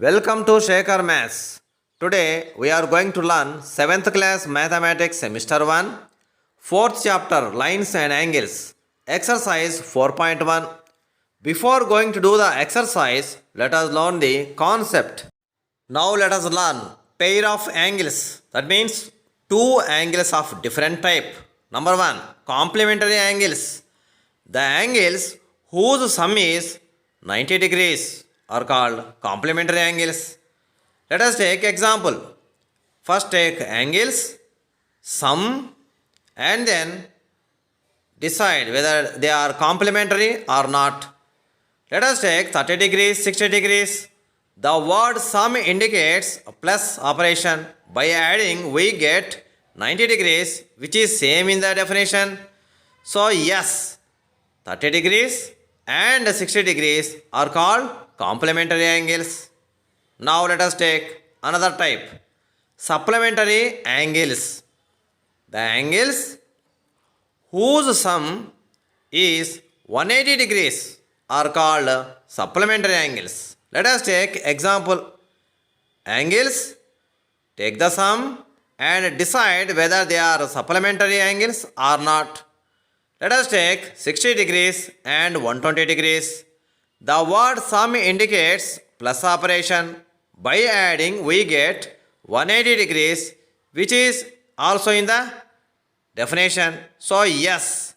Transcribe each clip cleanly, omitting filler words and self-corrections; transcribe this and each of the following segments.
Welcome to Shekhar Maths. Today we are going to learn 7th class Mathematics Semester 1, 4th chapter Lines and Angles, exercise 4.1. Before going to do the exercise, let us learn the concept. Now let us learn pair of angles. That means two angles of different type. Number 1, complementary angles. The angles whose sum is 90 degrees are called complementary angles. Let us take example. First take angles, sum, and then decide whether they are complementary or not. Let us take 30 degrees, 60 degrees. The word sum indicates a plus operation. By adding, we get 90 degrees, which is same in the definition. So yes, 30 degrees and 60 degrees are called complementary angles. Now let us take another type, supplementary angles. The angles whose sum is 180 degrees are called supplementary angles. Let us take example. Angles, take the sum and decide whether they are supplementary angles or not. Let us take 60 degrees and 120 degrees. The word sum indicates plus operation. By adding, we get 180 degrees, which is also in the definition. So yes,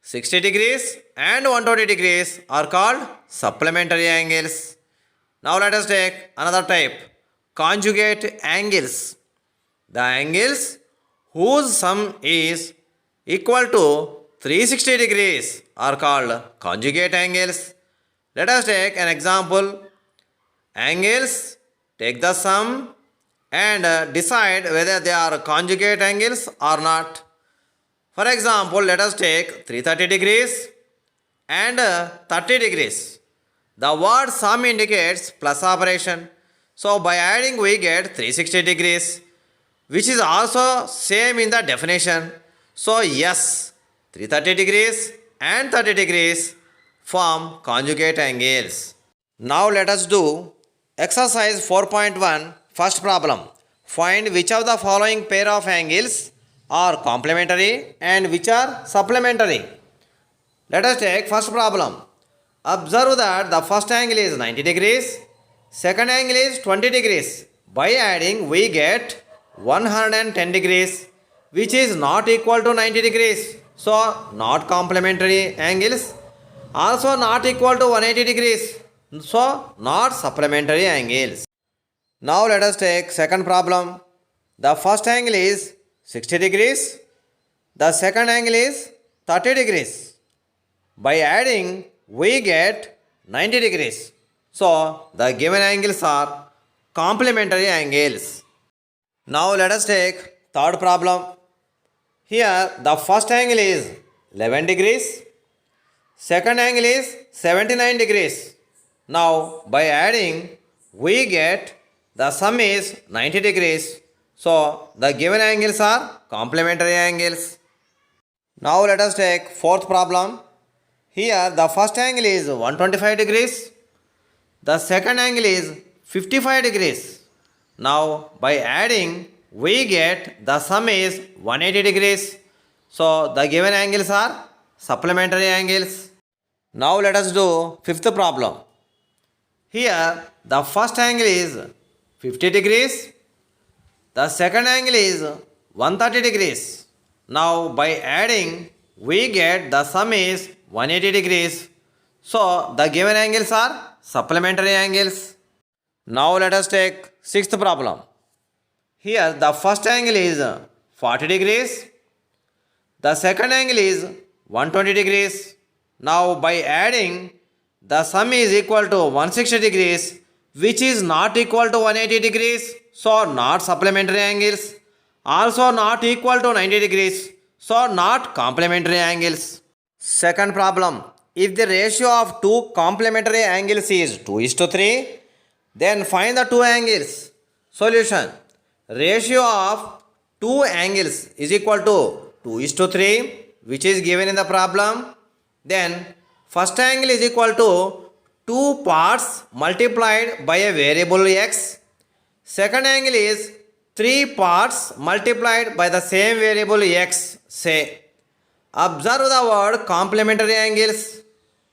60 degrees and 120 degrees are called supplementary angles. Now let us take another type, conjugate angles. The angles whose sum is equal to 360 degrees are called conjugate angles. Let us take an example. Angles, take the sum and decide whether they are conjugate angles or not. For example, let us take 330 degrees and 30 degrees. The word sum indicates plus operation. So by adding we get 360 degrees, which is also same in the definition. So yes, 330 degrees and 30 degrees form conjugate angles. Now let us do exercise 4.1, first problem. Find which of the following pair of angles are complementary and which are supplementary. Let us take first problem. Observe that the first angle is 90 degrees, second angle is 20 degrees. By adding we get 110 degrees, which is not equal to 90 degrees. So not complementary angles, also not equal to 180 degrees. So not supplementary angles. Now let us take second problem. The first angle is 60 degrees. The second angle is 30 degrees. By adding, we get 90 degrees. So the given angles are complementary angles. Now let us take third problem. Here the first angle is 11 degrees. Second angle is 79 degrees. Now by adding, we get the sum is 90 degrees. So the given angles are complementary angles. Now let us take fourth problem. Here the first angle is 125 degrees. The second angle is 55 degrees. Now by adding, we get the sum is 180 degrees. So the given angles are supplementary angles. Now let us do fifth problem. Here the first angle is 50 degrees. The second angle is 130 degrees. Now by adding, we get the sum is 180 degrees. So the given angles are supplementary angles. Now let us take sixth problem. Here the first angle is 40 degrees. The second angle is 120 degrees. Now by adding, the sum is equal to 160 degrees, which is not equal to 180 degrees. So not supplementary angles. Also not equal to 90 degrees. So not complementary angles. Second problem. If the ratio of two complementary angles is 2:3, then find the two angles. Solution. Ratio of two angles is equal to 2:3, which is given in the problem. Then first angle is equal to two parts multiplied by a variable x. Second angle is three parts multiplied by the same variable x. Say, observe the word complementary angles.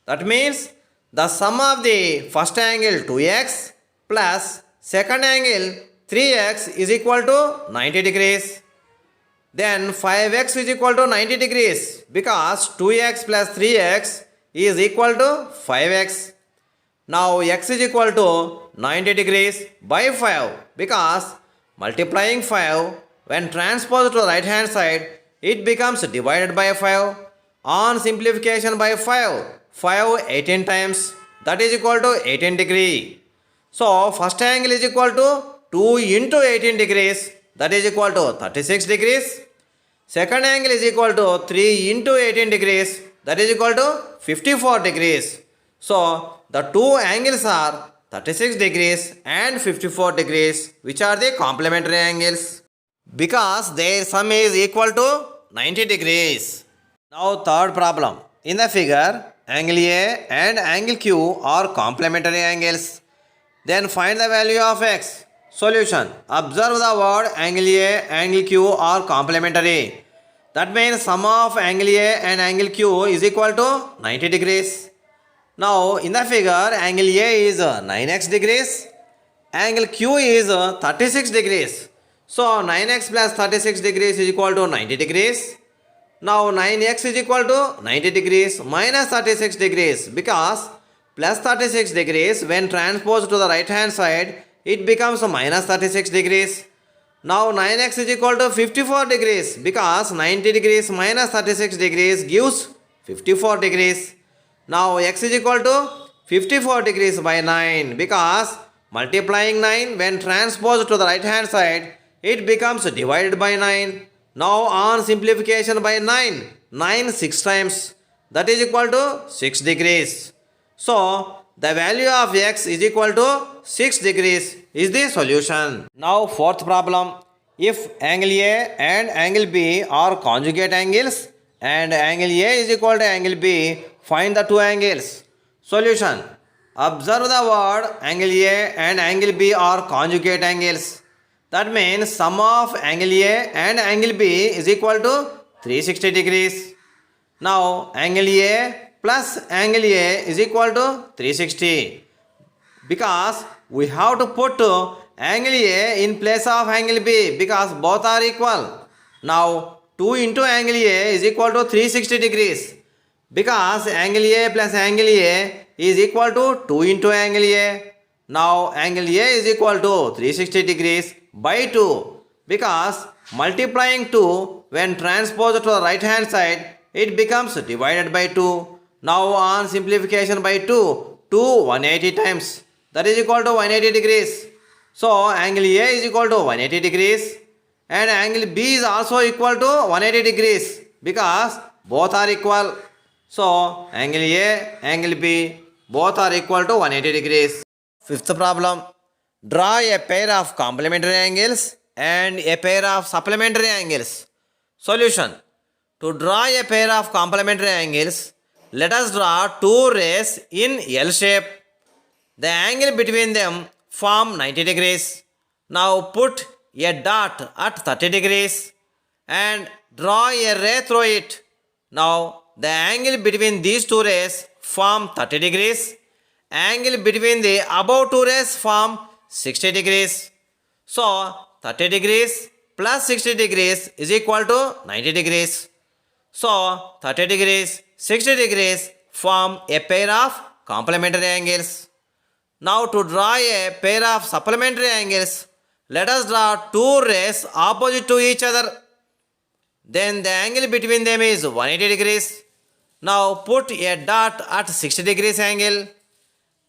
That means the sum of the first angle 2x plus second angle 3x is equal to 90 degrees. Then 5x is equal to 90 degrees because 2x plus 3x is equal to 5x. Now x is equal to 90 degrees by 5 because multiplying 5 when transposed to the right hand side it becomes divided by 5. On simplification by 5 18 times, that is equal to 18 degree. So first angle is equal to 2 into 18 degrees, that is equal to 36 degrees. Second angle is equal to 3 into 18 degrees, that is equal to 54 degrees. So the two angles are 36 degrees and 54 degrees, which are the complementary angles because their sum is equal to 90 degrees. Now third problem. In the figure, angle A and angle Q are complementary angles. Then find the value of x. Solution. Observe the word angle A, angle Q are complementary. That means sum of angle A and angle Q is equal to 90 degrees. Now in the figure, angle A is 9x degrees, angle Q is 36 degrees. So 9x plus 36 degrees is equal to 90 degrees. Now 9x is equal to 90 degrees minus 36 degrees because plus 36 degrees when transposed to the right hand side it becomes minus 36 degrees. Now 9x is equal to 54 degrees because 90 degrees minus 36 degrees gives 54 degrees. Now x is equal to 54 degrees by 9 because multiplying 9 when transposed to the right hand side it becomes divided by 9. Now on simplification by 9 6 times, that is equal to 6 degrees. So the value of x is equal to 6 degrees is the solution. Now fourth problem. If angle A and angle B are conjugate angles and angle A is equal to angle B, find the two angles. Solution. Observe the word angle A and angle B are conjugate angles. That means sum of angle A and angle B is equal to 360 degrees. Now angle A plus angle A is equal to 360 because we have to put angle A in place of angle B because both are equal. Now 2 into angle A is equal to 360 degrees because angle A plus angle A is equal to 2 into angle A. Now angle A is equal to 360 degrees by 2 because multiplying 2 when transposed to the right hand side it becomes divided by 2. Now on simplification by 2 180 times, that is equal to 180 degrees. So angle A is equal to 180 degrees and angle B is also equal to 180 degrees because both are equal. So angle A, angle B both are equal to 180 degrees. Fifth problem. Draw a pair of complementary angles and a pair of supplementary angles. Solution. To draw a pair of complementary angles, let us draw two rays in L shape. The angle between them form 90 degrees. Now put a dot at 30 degrees and draw a ray through it. Now the angle between these two rays form 30 degrees. Angle between the above two rays form 60 degrees. So 30 degrees plus 60 degrees is equal to 90 degrees. So 30 degrees, 60 degrees form a pair of complementary angles. Now to draw a pair of supplementary angles, let us draw two rays opposite to each other. Then the angle between them is 180 degrees. Now put a dot at 60 degrees angle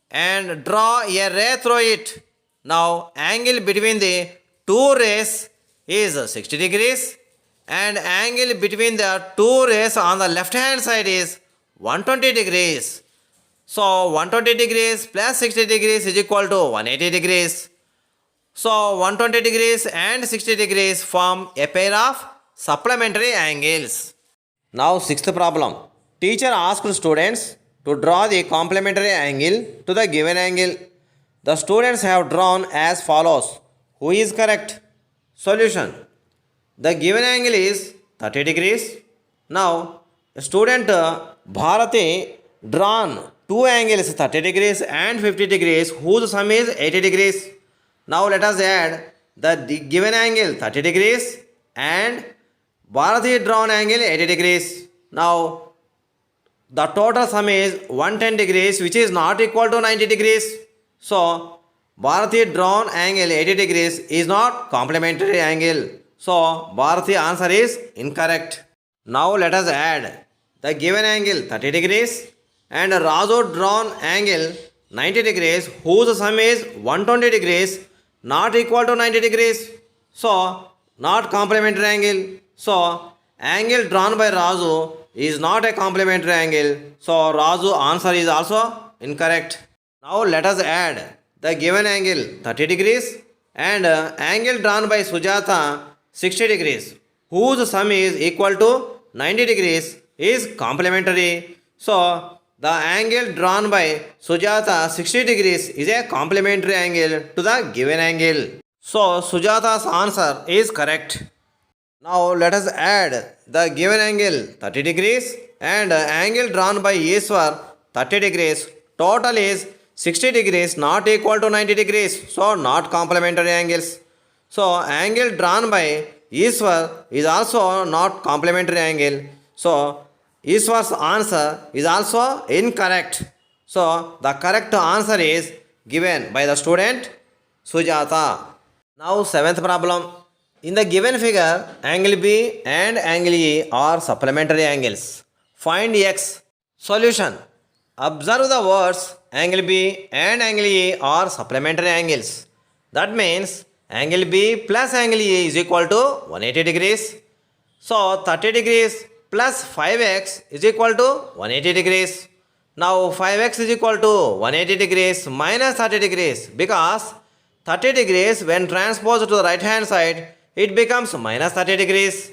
and draw a ray through it. Now angle between the two rays is 60 degrees and angle between the two rays on the left hand side is 120 degrees. So 120 degrees plus 60 degrees is equal to 180 degrees. So 120 degrees and 60 degrees form a pair of supplementary angles. Now sixth problem. Teacher asked students to draw the complementary angle to the given angle. The students have drawn as follows. Who is correct? Solution. The given angle is 30 degrees. Now, student Bharati drawn two angles 30 degrees and 50 degrees whose sum is 80 degrees. Now let us add the given angle 30 degrees and Bharati drawn angle 80 degrees. Now the total sum is 110 degrees which is not equal to 90 degrees. So Bharati drawn angle 80 degrees is not complementary angle. So Bharati answer is incorrect. Now let us add the given angle 30 degrees and Raju drawn angle 90 degrees whose sum is 120 degrees not equal to 90 degrees. So not complementary angle. So angle drawn by Raju is not a complementary angle. So Raju answer is also incorrect. Now let us add the given angle 30 degrees and angle drawn by Sujata 60 degrees whose sum is equal to 90 degrees is complementary. So the angle drawn by Sujata 60 degrees is a complementary angle to the given angle. So Sujata's answer is correct. Now let us add the given angle 30 degrees and angle drawn by Iswar 30 degrees. Total is 60 degrees not equal to 90 degrees. So not complementary angles. So angle drawn by Iswar is also not complementary angle. So Iswar's answer is also incorrect. So the correct answer is given by the student Sujata. Now seventh problem. In the given figure, angle B and angle E are supplementary angles. Find X. Solution. Observe the words angle B and angle E are supplementary angles. That means angle B plus angle E is equal to 180 degrees. So 30 degrees plus 5x is equal to 180 degrees. Now 5x is equal to 180 degrees minus 30 degrees because 30 degrees when transposed to the right hand side it becomes minus 30 degrees.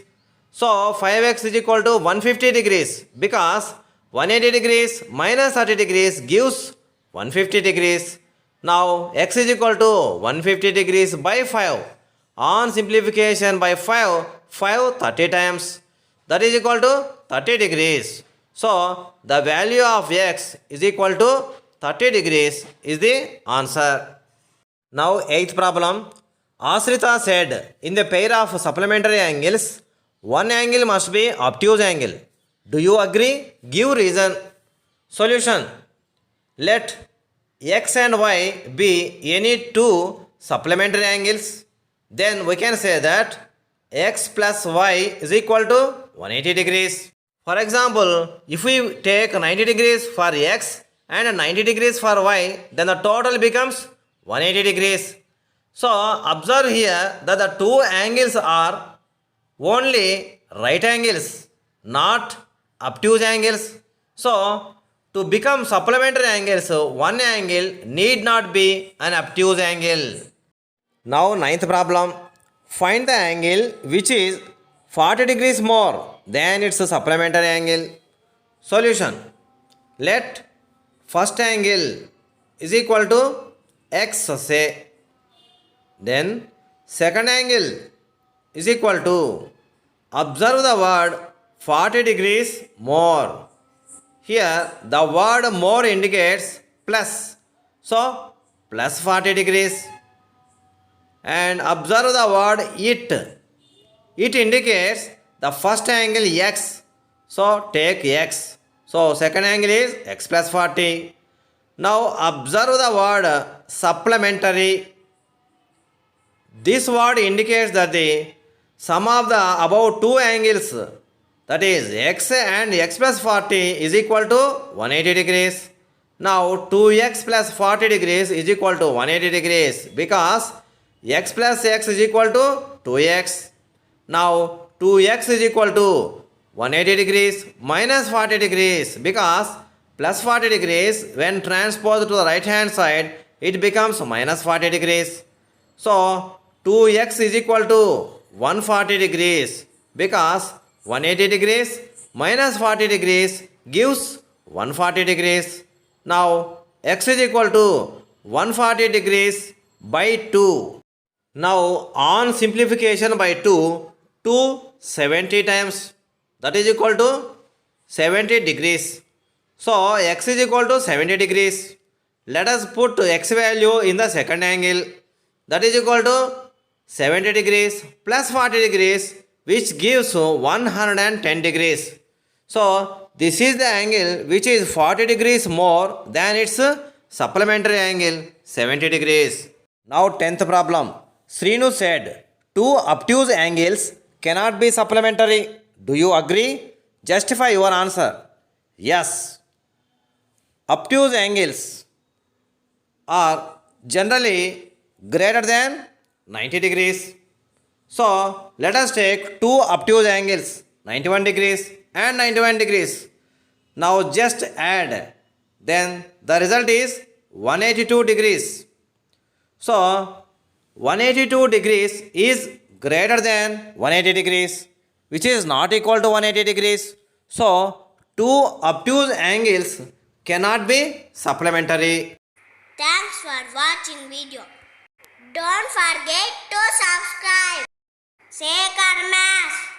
So 5x is equal to 150 degrees because 180 degrees minus 30 degrees gives 150 degrees. Now x is equal to 150 degrees by 5. On simplification by 5 30 times. That is equal to 30 degrees. So the value of x is equal to 30 degrees is the answer. Now eighth problem. Asrita said in the pair of supplementary angles, one angle must be obtuse angle. Do you agree? Give reason. Solution. Let x and y be any two supplementary angles. Then we can say that x plus y is equal to 180 degrees. For example, if we take 90 degrees for x and 90 degrees for y, then the total becomes 180 degrees. So observe here that the two angles are only right angles, not obtuse angles. So to become supplementary angles, one angle need not be an obtuse angle. Now ninth problem. Find the angle which is 40 degrees more than its supplementary angle. Solution. Let first angle is equal to x say. Then second angle is equal to, observe the word 40 degrees more. Here the word more indicates plus. So plus 40 degrees. And observe the word it. It indicates the first angle x. So take x. So second angle is x plus 40. Now observe the word supplementary. This word indicates that the sum of the above two angles, that is x and x plus 40 is equal to 180 degrees. Now 2x plus 40 degrees is equal to 180 degrees because x plus x is equal to 2x. Now 2x is equal to 180 degrees minus 40 degrees because plus 40 degrees when transposed to the right hand side it becomes minus 40 degrees. So 2x is equal to 140 degrees because 180 degrees minus 40 degrees gives 140 degrees. Now x is equal to 140 degrees by 2. Now on simplification by 2, 70 times, that is equal to 70 degrees. So x is equal to 70 degrees. Let us put x value in the second angle, that is equal to 70 degrees plus 40 degrees, which gives 110 degrees. So this is the angle which is 40 degrees more than its supplementary angle 70 degrees. Now 10th problem. Srinu said two obtuse angles cannot be supplementary. Do you agree? Justify your answer. Yes. Obtuse angles are generally greater than 90 degrees. So let us take two obtuse angles 91 degrees and 91 degrees. Now just add, then the result is 182 degrees. So 182 degrees is greater than 180 degrees, which is not equal to 180 degrees. So two obtuse angles cannot be supplementary. Thanks for watching video. Don't forget to subscribe. Say Karmas.